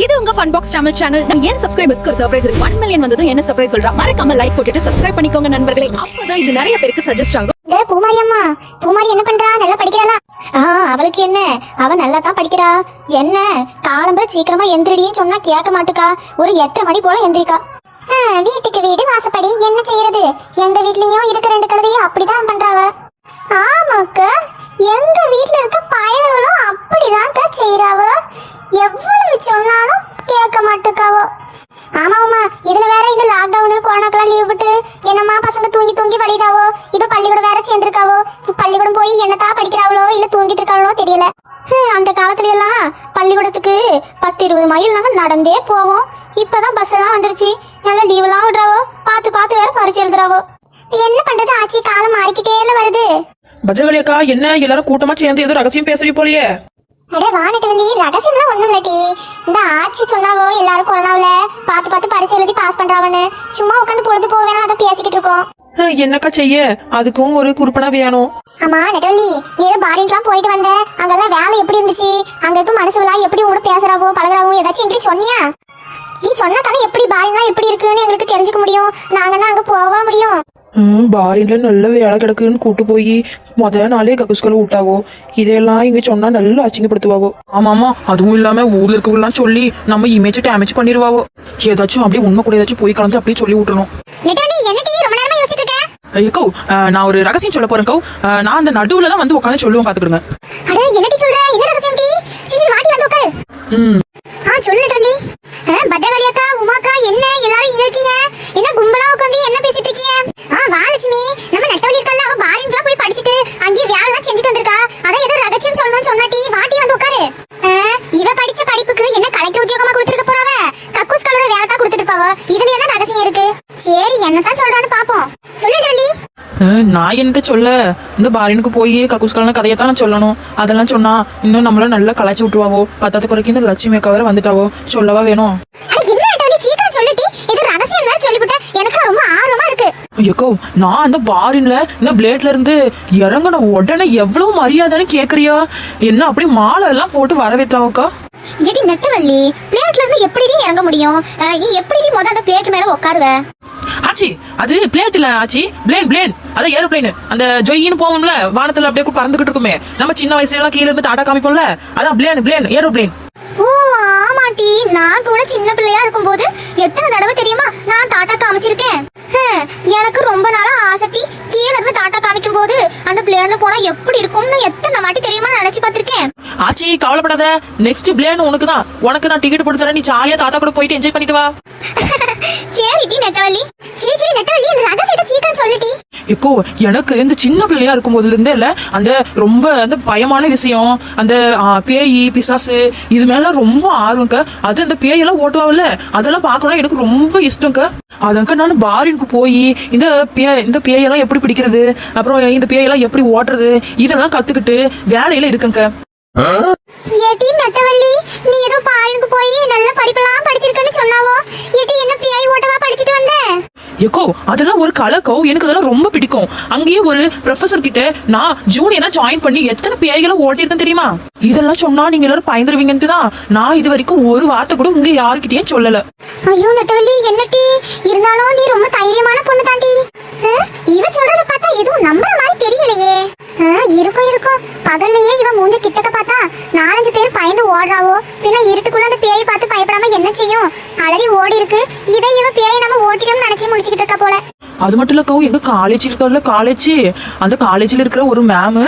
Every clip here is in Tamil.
இது உங்க ஃபன் பாக்ஸ் தமிழ் சேனல். நான் ஏன் சப்ஸ்கிரைபர்ஸ்க்கு ஒரு சர்ப்ரைஸ் இருக்கு. 1 மில்லியன் வந்ததும் என்ன சர்ப்ரைஸ் சொல்றா? மறக்காம லைக் போட்டுட்டு சப்ஸ்கிரைப் பண்ணிக்கோங்க நண்பர்களே. அப்பதான் இது நிறைய பேருக்கு சஜஸ்ட் ஆகும். பூமாரி அம்மா, பூமாரி என்ன பண்றா? நல்லா படிக்கிறாளா? அவளுக்கு என்ன, அவ நல்லா தான் படிக்கிறா. என்ன காலம்பர சீக்கிரமா எந்திரிடின்னு சொன்னா கேட்க மாட்டுக்கா. ஒரு 8:30 மணி போல எந்திரிக்கா. வீட்டுக்கு வீடு வாசப்படி என்ன செய்யறது? எங்க வீட்லயும் இருக்க 2 கழுதையும் அப்படிதான் பண்றாவ. ஆமாக்கா, எங்க வீட்ல இருக்க பயலுகளும் அப்படிதான் செய்யறாவ. எவ்வளவு சொன்னாலும் கேட்க மாட்டுக்காவோ. ஆமாம்மா, இதுல வேற இந்த லாக்டவுனு கொரோனாக்கெல்லாம் லீவ் விட்டு என்னம்மா பசங்க தூங்கி தூங்கி வலிதாவோ. இப்ப பள்ளிக்கூடம் வேற சேர்ந்திருக்காவோ. பள்ளிக்கூடம் போய் என்னத்தான் படிக்கிறாவளோ இல்ல தூங்கிட்டு இருக்காவளோ தெரியல. அந்த காலத்துல எல்லாம் பள்ளிக்கூடத்துக்கு 10-20 மைல் நாங்க நடந்தே போவோம். இப்பதான் பஸ் எல்லாம் வந்துருச்சு. நல்லா லீவ் எல்லாம் விடுறாவோ. பார்த்து வேற பரிச்சு எழுதுறாவோ. என்ன பண்றது ஆச்சி, காலம் மாறிக்கிட்டே வருது. பத்ரகாளி அக்கா, என்ன எல்லாரும் கூட்டமா சேர்ந்து ஏதோ ரகசியம் பேசுறீ போலியே? அட வானட்டவள்ளி, ரகசியம்லாம் ஒண்ணும் இல்லட்டி. இந்த ஆச்சி சொன்னாவோ எல்லாரும் கொரோனாவில பார்த்து பரிசு எழுதி பாஸ் பண்றாவன்னு. சும்மா உட்காந்து பொழுது போவேனா அதை பேசிக்கிட்டு இருக்கோம். என்னக்கா செய்ய, அதுக்கும் ஒரு குறிப்பனா வேணும். ஆமா நெட்டவள்ளி, நீ ஏதோ பாரின்லாம் போயிட்டு வந்த, அங்கெல்லாம் வேலை எப்படி இருந்துச்சு? அங்க இருக்க மனசுலாம் எப்படி உங்களோட பேசுறாவோ பழகுறாவோ ஏதாச்சும் என்கிட்ட சொன்னியா? நீ சொன்னா தானே எப்படி பாரின்லாம் எப்படி இருக்குன்னு எங்களுக்கு தெரிஞ்சுக்க முடியும். நாங்கன்னா அங்க போக முடியும். பாரின்ல நல்ல வேலை கிடக்குன்னு கூட்டு போய் முத நாளே கக்குஸ்கல விட்டாவோ. இதெல்லாம் இங்க சொன்னா நல்லா அசிங்கப்படுத்துவாவோ. ஆமாமா, அதுவும் இல்லாம ஊர்ல இருக்கவங்கலாம் சொல்லி நம்ம இமேஜ் டேமேஜ் பண்ணிடுவாவோ. ஏதாச்சும் அப்படியே உண்மை கூட ஏதாச்சும் போய் கலந்து அப்படியே சொல்லி விட்டுறணும். நெட்டவள்ளி, என்னடி ரொம்ப நேரமா யோசிச்சிட்டு இருக்க? ஐயோ, நான் ஒரு ரகசியம் சொல்ல போறேன் கௌ. நான் அந்த நடுவுல தான் வந்து உட்காந்து சொல்லுவேன், பாத்துக்கிடுங்க. அட என்னடி சொல்ற? என்ன ரகசியம் டி? சீ வாட்டி வந்து உட்காரு. சொல்லு நெட்டவள்ளி. பத்ரகாளி அக்கா, உமாக்கா, என்ன எல்லாரும் இங்க இருக்கீங்க? என்ன கும்பலா உட்காந்து என்ன பேசிட்டு இருக்கீங்க? வாலட்சுமி, நம்ம நெட்டவள்ளி இருக்கல்ல, அவ பாரின்லாம் போய் படிச்சிட்டு அங்கேயே வேலைலாம் செஞ்சுட்டு வந்திருக்கா. அதான் ஏதோ ரகசியம் சொல்லணும்னு சொன்னாட்டி வாட்டி வந்து உட்காரு. இவ படிச்ச படிப்புக்கு என்ன கலெக்டர் உத்தியோகமா கொடுத்துருக்க போறாவ? கக்கூஸ் கலர வேலை தான் கொடுத்துட்டு இருப்பாவோ. இதுல என்ன ரகசியம் இருக்கு? சரி, என்னதான் சொல்றான்னு பாப்போம். சொல்லு நெட்டவள்ளி. நான் என்ன சொல்ல, இந்த பாரினுக்கு போய் கக்கூஸ்கலான கதையத்தான் நான் சொல்லணும். அதெல்லாம் சொன்னா இன்னும் நம்மள நல்லா கலாய்ச்சி விட்டுருவாவோ. பத்தாத குறைக்கு இந்த லட்சுமி அக்கா வேற வந்துட்டாவோ. சொல்லவா வேணும்? சீக்கிரம் சொல்லிட்டு இது ரகசியம் வேற சொல்லிவிட்ட. எனக்கு ரொம்ப ஆர்வமா இருக்கு. ஐயோ, நான் அந்த பாரின்ல இந்த பிளேட்ல இருந்து இறங்கின உடனே எவ்வளவு மரியாதைன்னு கேக்குறியா? என்ன அப்படி மாலை எல்லாம் போட்டு வரவேற்றாவோக்கா? எடி நெட்டவள்ளி, பிளேட்ல இருந்து எப்படி இறங்க முடியும்? நீ எப்படி முத அந்த பிளேட் மேல உட்காருவ? ஆச்சி, அது பிளேட் இல்ல ஆச்சி, பிளேன். அத ஏரோப்ளேன். அந்த ஜொயின்னு போவோம்ல, வானத்துல அப்படியே பறந்துகிட்டு இருக்குமே. நம்ம சின்ன வயசுல எல்லாம் கீழ இருந்து டாடா காமிப்போம்ல, அதான் பிளேன் ஏரோப்ளேன். ஓ ஆமாட்டி, நான் கூட சின்ன பிள்ளையா இருக்கும்போது எத்தனை தடவை தெரியுமா நான் டாடா காமிச்சிருக்கேன். எனக்கு ரொம்ப நாளா ஆசைட்டி கீழ இருந்து டாடா காமிக்கும் போது அந்த பிளேன்ல போனா எப்படி இருக்கும்னு எத்தனை வாட்டி தெரியுமா நினைச்சு பார்த்திருக்கேன். ஆச்சி, கவலைப்படாத, நெக்ஸ்ட் பிளேன் உனக்கு தான் டிக்கெட் போட்டு தரேன். நீ ஜாலியா தாத்தா கூட போயிட்டு என்ஜாய் பண்ணிட்டு வா. சரிடி நெட்டவள்ளி. சரி நெட்டவள்ளி, இந்த ரகசியத்தை சீக்கிரம் சொல்லிட்டி. இப்போ எனக்கு இந்த சின்ன பிள்ளையா இருக்கும் போதுல இருந்தே இல்ல, அந்த ரொம்ப அந்த பயமான விஷயம், அந்த பேய் பிசாசு இது மேல ரொம்ப ஆர்வம்க்க. அது அந்த பேயெல்லாம் ஓட்டுவாங்கல்ல, அதெல்லாம் பார்க்கணும் எனக்கு ரொம்ப இஷ்டம்க்க. அதங்க நான் பாரினுக்கு போய் இந்த பேயெல்லாம் எப்படி பிடிக்கிறது, அப்புறம் இந்த பேயெல்லாம் எப்படி ஓட்டுறது, இதெல்லாம் கத்துக்கிட்டு வேலையில இருக்குங்க. ஏடி நெட்டவள்ளி, நீ ஏதோ பாரினுக்கு போய் நல்ல படிப்பெல்லாம் படிச்சிருக்கன்னு சொன்னாவோ. ஏடி என்ன பேய் ஓட்டவா படிச்சிட்டு வந்த? ஏக்கோ, அதெல்லாம் ஒரு கலக்கோ, எனக்கு அதெல்லாம் ரொம்ப பிடிக்கும். அங்கேயே ஒரு ப்ரொஃபசர் கிட்ட நான் ஜூனியரா ஜாயின் பண்ணி எத்தனை பேய்களை ஓட்டியிருக்கேன் தெரியுமா? இதெல்லாம் சொன்னா நீங்க எல்லாரும் பயந்துருவீங்கன்ட்டு தான் நான் இது வரைக்கும் ஒரு வார்த்தை கூட உங்க யாருக்கிட்டயும் சொல்லல. ஐயோ நெட்டவள்ளி, என்னடி இருந்தாலும் நீ ரொம்ப தைரியமான பொண்ணு தாண்டி. இவ சொல்றத பார்த்தா எதுவும் நம்புற மாதிரி தெரியலையே. இருக்கும் பகல்லையே இவ மூஞ்ச கிட்டக்க பார்த்தா 4-5 பேர் பயந்து ஓடுறாவோ. பின்ன இருட்டுக்குள்ள அந்த பேயை பார்த்து பயப்படாம என்ன செய்யும்? அலறி ஓடி இருக்கு. இதை இவ பேயை நம்ம ஓட்டிட்டோம்னு நினைச்சு முடிச்சுக்கிட்டு இருக்கா போல. அது மட்டும் இல்ல, எங்க காலேஜ் இருக்கல, அந்த காலேஜ்ல இருக்கிற ஒரு மேம்,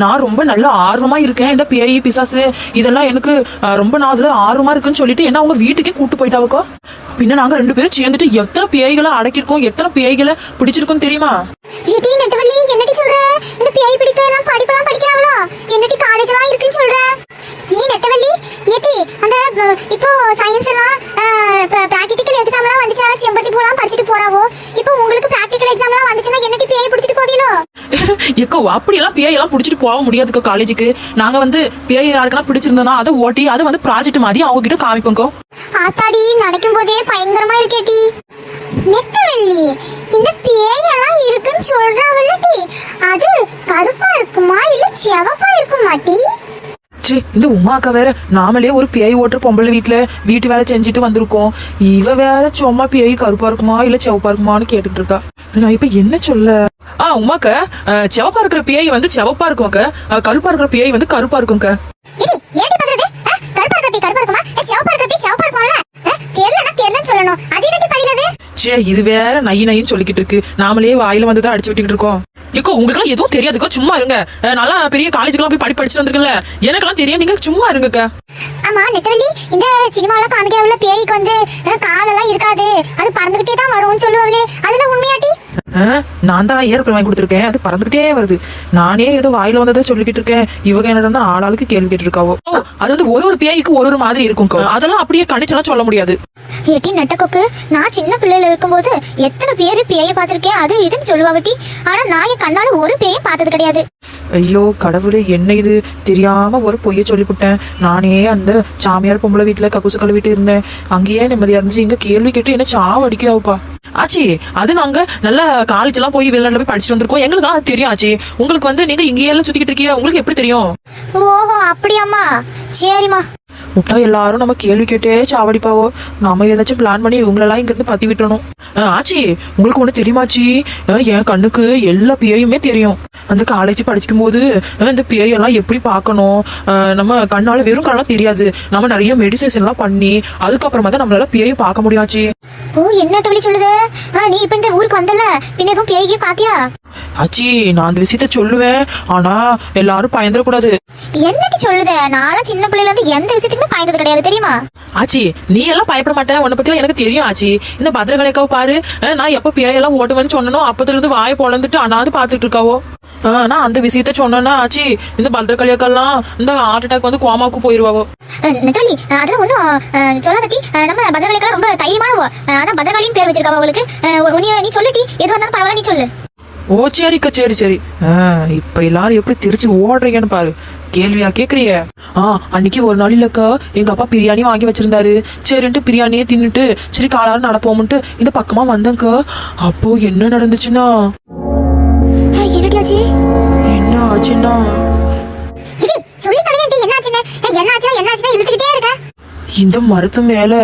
நான் ரொம்ப நல்ல ஆர்வமா இருக்கேன் இந்த பேய் பிசாசு இதெல்லாம் எனக்கு ரொம்ப நான் அதுல ஆர்வமா இருக்குன்னு சொல்லிட்டு என்ன அவங்க வீட்டுக்கே கூட்டு போயிட்டாவக்கோ. பின்ன நாங்க 2 பேரும் சேர்ந்துட்டு எத்தனை பேய்களை அடக்கிருக்கோம், எத்தனை பேய்களை பிடிச்சிருக்கோம் தெரியுமா? ஏடி நெட்டவள்ளி, என்னடி சொல்ற? இந்த பேய் பிடிக்க எல்லாம் படிப்பெல்லாம் படிக்கிறாங்களோ? என்னடி காலேஜ் எல்லாம் இருக்குன்னு சொல்ற? நெட்டவள்ளி, ஏடி அந்த இப்போ சயின்ஸ் எல்லாம் பிராக்டிகல் எக்ஸாம் எல்லாம் வந்துச்சா செம்பருத்தி பூலாம் படிச்சிட்டு போறாவோ. இப்போ உங்களுக்கு பிராக்டிகல் எக்ஸாம் எல்லாம் வந்துச்சுன்னா என்னடி பேய் பிடிச்சிட்டு போவீங்களோ? எக்கோ, அப்படியெல்லாம் பேயெல்லாம் பிடிச்சிட்டு போக முடியாதுக்கோ காலேஜுக்கு. நாங்க வந்து பேய் யாருக்கெல்லாம் பிடிச்சிருந்தோம்னா அதை ஓட்டி அதை வந்து ப்ராஜெக்ட் மாதிரி அவங்க கிட்ட காமிப்போம். ஆத்தாடி, நடக்கும் போதே பயங்கரமா இருக்கேடி. நெட்டவள்ளி, இந்த பேயெல்லாம் இருக்குன்னு சொல்றாவல்லடி, அது கருப்பா இருக்குமா இல்ல சிவப்பா இருக்குமாட்டி? சே, இந்த உமா அக்கா வேற நாமளே ஒரு பேய் ஓட்டுற பொம்பளை வீட்டு வேலை செஞ்சுட்டு வந்திருக்கோம். இவ வேற சும்மா பேய் கருப்பா இருக்குமா இல்ல செவப்பா இருக்குமான்னு கேட்டுட்டு இருக்கா. நான் இப்ப என்ன சொல்ல? உமாக்க, செவப்பா இருக்கிற பேய் வந்து செவப்பா இருக்கும்க்க, கருப்பா இருக்கிற பேய் வந்து கருப்பா இருக்கும்க்க. சே, இது வேற நைன்னு சொல்லிக்கிட்டு இருக்கு. நாமளே வாயில வந்துதான் அடிச்சு விட்டுக்கிட்டு இருக்கோம். இக்கோ, உங்களுக்கு எல்லாம் எதுவும் தெரியாதுக்கோ, சும்மா இருங்க. நல்லா பெரிய காலேஜுக்கெல்லாம் போய் படிச்சுட்டு வந்திருக்குல்ல, எனக்கெல்லாம் தெரியும், நீங்க சும்மா இருங்கக்கா. ஆமா நெட்டவள்ளி, இந்த சினிமாவில காமிக்காவுல பேய்க்கு வந்து காலெல்லாம் இருக்காது, அது பறந்துகிட்டே தான் வரும்னு சொல்லுவாங்களே, அதெல்லாம் உண்மையாட்டி? நான் தான் ஏற்பல் வாங்கி கொடுத்துருக்கேன், அது பறந்துகிட்டே வருது. நானே ஏதோ வாயில வந்ததை சொல்லிக்கிட்டு இருக்கேன். இவங்க என்னடா ஆளாளுக்கு கேள்வி கேட்டு இருக்காவோ. அது வந்து ஒரு பேய்க்கு ஒரு மாதிரி இருக்கும். அதெல்லாம் அப்படியே கணிச்செல்லாம் சொல்ல முடியாது. ஏட்டி நெட்டக்கோக்கு, நான் சின்ன பிள்ளைல இருக்கும்போது எத்தனை பேரு பேயை பார்த்திருக்கேன், அது இதுன்னு சொல்லுவாவட்டி. ஆனா நான் என் கண்ணால ஒரு பேயும் பார்த்தது கிடையாது. ஐயோ கடவுளே, என்ன இது தெரியாம ஒரு பொய்ய சொல்லிவிட்டேன். நானே அந்த சாமியார் பொம்பளை வீட்டுல கக்கூசு கழுவிட்டு இருந்தேன். அங்கேயே நிம்மதியா இருந்துச்சு. இங்க கேள்வி கேட்டு என்ன சாவ அடிக்குதாவுப்பா. ஆச்சி, அது நாங்க நல்ல காலேஜ் எல்லாம் போய் வெளிநாட்டுல போய் படிச்சுட்டு வந்திருக்கோம். எங்களுக்கு அது தெரியும் ஆச்சி. உங்களுக்கு வந்து நீங்க இங்கேயே எல்லாம் சுத்திக்கிட்டு இருக்கீங்க, உங்களுக்கு எப்படி தெரியும்? ஓஹோ அப்படியாம்மா, சரிம்மா. விட்டா எல்லாரும் நம்ம கேள்வி கேட்டே சாவடிப்பாவோ. நாம ஏதாச்சும் பிளான் பண்ணி இவங்களெல்லாம் இங்க இருந்து பத்தி விட்டணும். ஆச்சி, உங்களுக்கு ஒண்ணு தெரியுமாச்சி? என் கண்ணுக்கு எல்லா பேயுமே தெரியும். அந்த காலேஜ் படிக்கும் போது இந்த பேயெல்லாம் எப்படி பார்க்கணும், நம்ம கண்ணால வெறும் கண்ணெல்லாம் தெரியாது. நம்ம நிறைய மெடிசேஷன் எல்லாம் பண்ணி அதுக்கப்புறமா தான் நம்மளால பேயை பார்க்க முடியாச்சு. ஓ, என்ன டொலி சொல்லுது? நீ இப்ப இந்த ஊருக்கு வந்தல, பின்ன எதுவும் பேய்கே பாத்தியா? ஆச்சி, நான் அந்த விஷயத்த சொல்லுவேன், ஆனா எல்லாரும் பயந்துடக்கூடாது. என்னடி சொல்லுத? நானும் சின்ன பிள்ளைல இருந்து எந்த விஷயத்துக்குமே பயந்தது கிடையாது, தெரியுமா? ஆச்சி, நீ எல்லாம் பயப்பட மாட்டேன், உன்னை பத்தி எனக்கு தெரியும் ஆச்சி. இந்த பத்திரகாளிக்காவை பாரு, நான் எப்ப பேயெல்லாம் ஓட்டுவேன்னு சொன்னனோ அப்பத்துல இருந்து வாயை பொழந்துட்டு அண்ணாந்து பாத்துட்டு இருக்காவோ. நான் அந்த விஷயத்த சொன்னேன்னா ஆச்சி, இந்த பத்திரகாளியாக்கெல்லாம் இந்த ஹார்ட் அட்டாக் வந்து கோமாவுக்கு போயிருவாவோ. நெட்டவள்ளி, அதெல்லாம் ஒன்றும் சொல்லாதட்டி. நம்ம பத்திரகாளிக்கெல்லாம் ரொம்ப தைரியமானவோ, அதான் பத்திரகாளின்னு பேர் வச்சிருக்காவோ அவளுக்கு. நீ சொல்லிட்டி, எது வந்தாலும் பரவாயில்ல, நீ சொல்லு. ஓ சரிக்கா, சரி. இப்ப எல்லாரும் எப்படி திருச்சி ஓடுறீங்கன்னு பாரு. கேள்வியா கேக்குறிய? அன்னைக்கு ஒரு நாள் இல்லக்கா, எங்க அப்பா பிரியாணி வாங்கி வச்சிருந்தாரு. சரின்ட்டு பிரியாணியே தின்னுட்டு சரி காலால நடப்போம்ட்டு இந்த பக்கமா வந்தேங்க்கா. அப்போ என்ன நடந்துச்சுன்னா, என்ன ஆச்சுன்னா, இந்த மரத்து மேல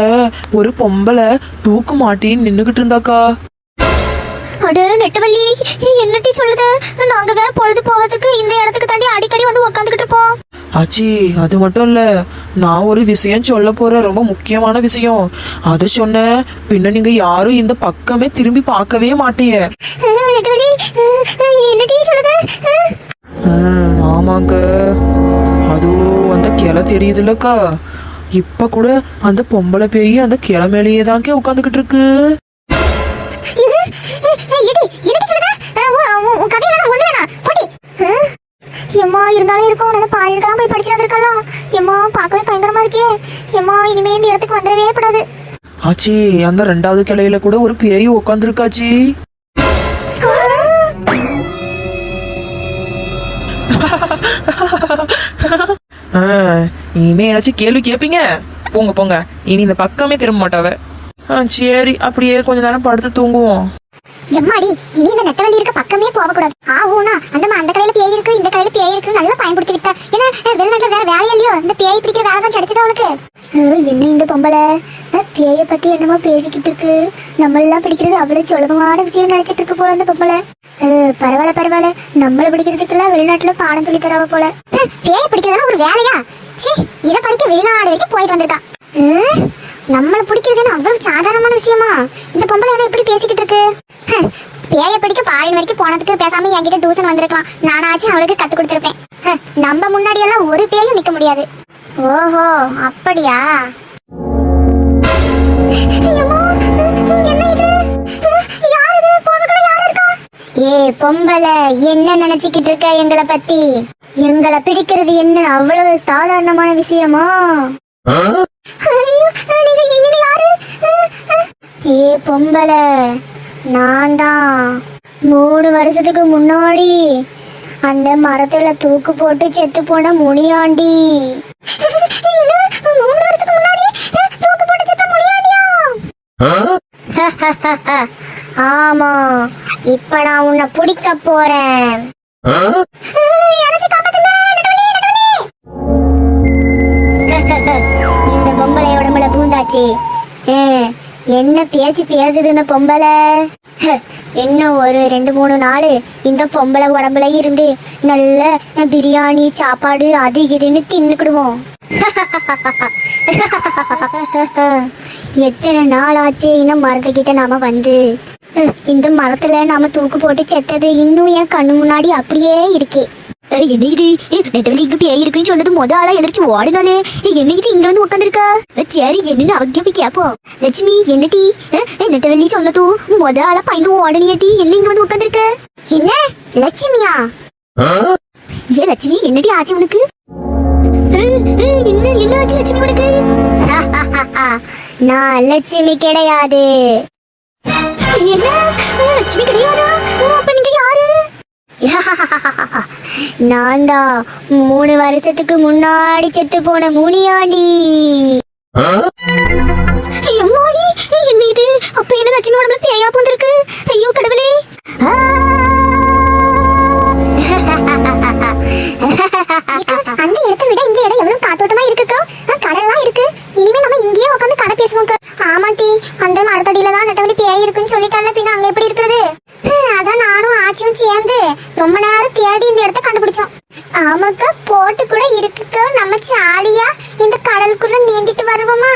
ஒரு பொம்பளை தூக்கு மாட்டின்னு நின்னுகிட்டு இருந்தாக்கா. அட நெட்டவள்ளி, என்னட்டி சொல்லுது? நாங்க வேற பொழுது போவதுக்கு இந்த இடத்துக்கு தாண்டி அடிக்கடி வந்து உக்காந்துக்கிட்டு இருப்போம். ஆச்சி, அது மட்டும் இல்ல, நான் ஒரு விஷயம் சொல்ல போறேன், ரொம்ப முக்கியமான விஷயம். அத சொன்ன பின்ன நீங்க யாரும் இந்த பக்கமே திரும்பி பார்க்கவே மாட்டீங்க. என்னட்டி சொல்லுது? ஆமாங்க, அதோ அந்த கிளை தெரியுதுல்லக்கா, இப்ப கூட அந்த பொம்பளை பேய் அந்த கிளை மேலேயே தாங்க உட்காந்துக்கிட்டு இருக்கு. எம்மா இருந்தாலும் இருக்கும், நல்ல பாலிருக்கலாம் போய் படிச்சு வந்திருக்கலாம். எம்மா பார்க்கவே பயங்கரமா இருக்கே. எம்மா இனிமே இந்த இடத்துக்கு வந்துடவே கூடாது. ஆச்சி, அந்த 2வது கிளையில கூட ஒரு பேய் உட்காந்துருக்காச்சி. இனிமே ஏதாச்சும் கேள்வி கேப்பீங்க? போங்க, இனி இந்த பக்கமே திரும்ப மாட்டாவ. சரி, அப்படியே கொஞ்ச நேரம் படுத்து தூங்குவோம். எம்மாடி, இனி இந்த நெட்டவள்ளி இருக்க பக்கமே போகக்கூடாது. ஊனா அந்த கடையில பேய் இருக்கு, இந்த கடையில பேய் இருக்கு, நல்லா பயன்படுத்தி விட்டா. ஏன்னா வெளிநாட்டுல வேற வேலையே இல்லையோ, இந்த பேய் பிடிக்கிற வேலை தான் கிடைச்சது அவளுக்கு. என்ன இந்த பொம்பளை பேயை பத்தி என்னமோ பேசிக்கிட்டு இருக்கு. நம்ம எல்லாம் பிடிக்கிறது அவ்வளவு சுலபமான விஷயம் நினைச்சிட்டு இருக்கு போல அந்த பொம்பளை. பரவாயில்ல, நம்மள பிடிக்கிறதுக்கெல்லாம் வெளிநாட்டுல பாடம் சொல்லி தராவ போல. பேயை பிடிக்கிறதா ஒரு வேலையா? சீ, இதை படிக்க வெளிநாடு வரைக்கும் போயிட்டு வந்திருக்கா. நம்மளை பிடிக்கிறதுன்னு அவ்வளவு சாதாரணமான விஷயமா? இந்த பொம்பளை என்ன இப்படி பேசிக்கிட்டு இருக்கு? பேய பிடிக்க பாலின் வரைக்கும் போனதுக்கு பேசாம என்கிட்ட டியூஷன் வந்திருக்கலாம். நானாச்சும் அவளுக்கு கத்து கொடுத்துருப்பேன். நம்ம முன்னாடி எல்லாம் ஒரு பேயும் நிக்க முடியாது. ஓஹோ அப்படியா? ஏ பொம்பளை, என்ன நினைச்சுக்கிட்டு இருக்க எங்களை பத்தி? எங்களை பிடிக்கிறது என்ன அவ்வளவு சாதாரணமான விஷயமா? ஏ பொம்பளை, நான் தான் 3 வருஷத்துக்கு முன்னாடி அந்த மரத்துல தூக்கு போட்டு செத்து போன முனியாண்டி. 3 வருஷத்துக்கு முன்னாடி தூக்கு போட்டு செத்த முனியாண்டியா? ஆமா, இப்ப நான் உன்னை பிடிக்க போறேன். இந்த பொம்பளை உடம்புல பூந்தாச்சு. என்ன பேச்சு பேசுது இந்த பொம்பளை. இன்னும் ஒரு 2-3 நாள் இந்த பொம்பளை உடம்புல இருந்து நல்ல பிரியாணி சாப்பாடு அது இதுன்னு தின்னுக்கிடுவோம். எத்தனை நாள் ஆச்சு இந்த மரத்துக்கிட்ட நாம வந்து. இந்த மரத்துல நாம தூக்கு போட்டு செத்தது இன்னும் என் கண்ணு முன்னாடி அப்படியே இருக்கு. என்ன இது நெட்டவெளி இங்க பேய் இருக்குன்னு சொன்னது மொத ஆளா எதிர்த்து ஓடினாலே என்ன இது இங்க வந்து உட்காந்துருக்கா. சரி என்னன்னு அவக்கிய போய் கேப்போம். லட்சுமி என்ன டீ நெட்டவெளி சொன்னதும் மொத ஆளா பயந்து ஓடனியா டீ என்ன இங்க வந்து உட்காந்துருக்க. என்ன லட்சுமியா? ஏ லட்சுமி என்னடி ஆச்சு உனக்கு? என்ன ஆச்சு லட்சுமி உனக்கு? நான் லட்சுமி கிடையாது. என்ன லட்சுமி கிடையாதா? அப்ப நீங்க யாரு? நான் தான் 3 வருஷத்துக்கு முன்னாடி செத்து போன முனியாண்டி. எம்மாடி என்ன இது? அப்ப என்ன லட்சுமி உடம்புல பேயா பூந்திருக்கு? ஐயோ கடவுளே. அந்த இடத்தை விட இந்த இடம் எவ்வளவு காத்தோட்டமா இருக்குக்கா. கடல்லாம் இருக்கு. இனிமே நம்ம இங்கேயே உட்காந்து கதை பேசுவோம். ஆமாட்டி, அந்த மரத்தடியில தான் நெட்டவழி பேய் இருக்குன்னு சொல்லிட்டால, பின்ன அங்க எப்படி இருக்குது? அதான் நானும் ஆச்சியும் சேர்ந்து ரொம்ப நேரம் தேடி இந்த இடத்த கண்டுபிடிச்சோம். ஆமாக்கா, போட்டு கூட இருக்குக்கா. நம்ம ஜாலியா இந்த கடலுக்குள்ள நீந்திட்டு வருவோமா?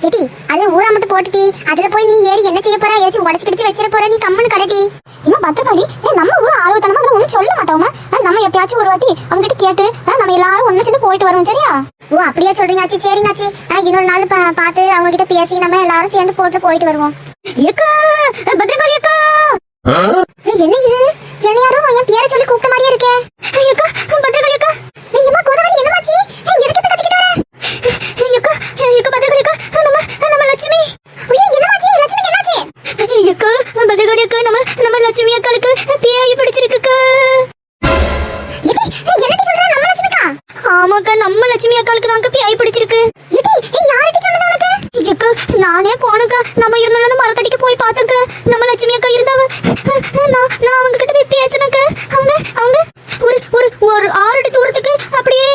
ஜெட்டி, அது ஊரா மட்டும் போட்டுட்டி. அதுல போய் நீ ஏறி என்ன செய்ய போற? ஏதாச்சும் உடச்சு கிடிச்சு வச்சிட போற? நீ கம்முன்னு கடட்டி. இன்னும் பத்திரகாளி நம்ம ஊர் ஆர்வத்தனமா ஒன்னும் சொல்ல மாட்டோமா. நம்ம எப்பயாச்சும் ஒரு வாட்டி அவங்க கிட்ட கேட்டு நம்ம எல்லாரும் ஒண்ணு சேர்ந்து போயிட்டு வருவோம். சரியா? ஓ அப்படியே சொல்றீங்க ஆச்சி. சரிங்க ஆச்சி, இன்னொரு நாள் பார்த்து அவங்க கிட்ட பேசி நம்ம எல்லாரும் சேர்ந்து போயிட்டு வருவோம். ஏக்கா பத்திரகாளி அக்கா. என்ன இது? என்ன யாரும் என் பேரை சொல்லி கூப்பிட்ட மாதிரியே இருக்கே. ஏக்கா பத்திரகாளி அக்கா. ஏம்மா கோதாவரி, என்னமாச்சி? எதுக்கு இப்ப கத்திக்கிட்டு வர? ஏக்கா ஏக்கா பத்திரகாளி அக்கா. நம்ம லட்சுமி. ஐயோ என்னமாச்சி? லட்சுமிக்கு என்னாச்சு? ஏக்கா பத்திரகாளி அக்கா, நம்ம லட்சுமி அக்காளுக்கு பேய் பிடிச்சிருக்குக்கா. ஏடி, என்னடி சொல்ற? நம்ம லட்சுமிக்கா? ஆமாக்கா, நம்ம லட்சுமி அக்காளுக்கு தாங்க பேய் பிடிச்சிருக்கு. ஏடி, யார்கிட்ட சொன்னது உனக்கு? ஏக்கா நானே போனக்கா. நம்ம இருந்தாலும் மரத்தடிக்கு போய் பார்த்தக்க நம்ம லட்சுமி அக்கா இருந்தாவ. நான் அவங்க கிட்ட போய் பேசினக்க. அவங்க ஒரு 6 அடி தூரத்துக்கு அப்படியே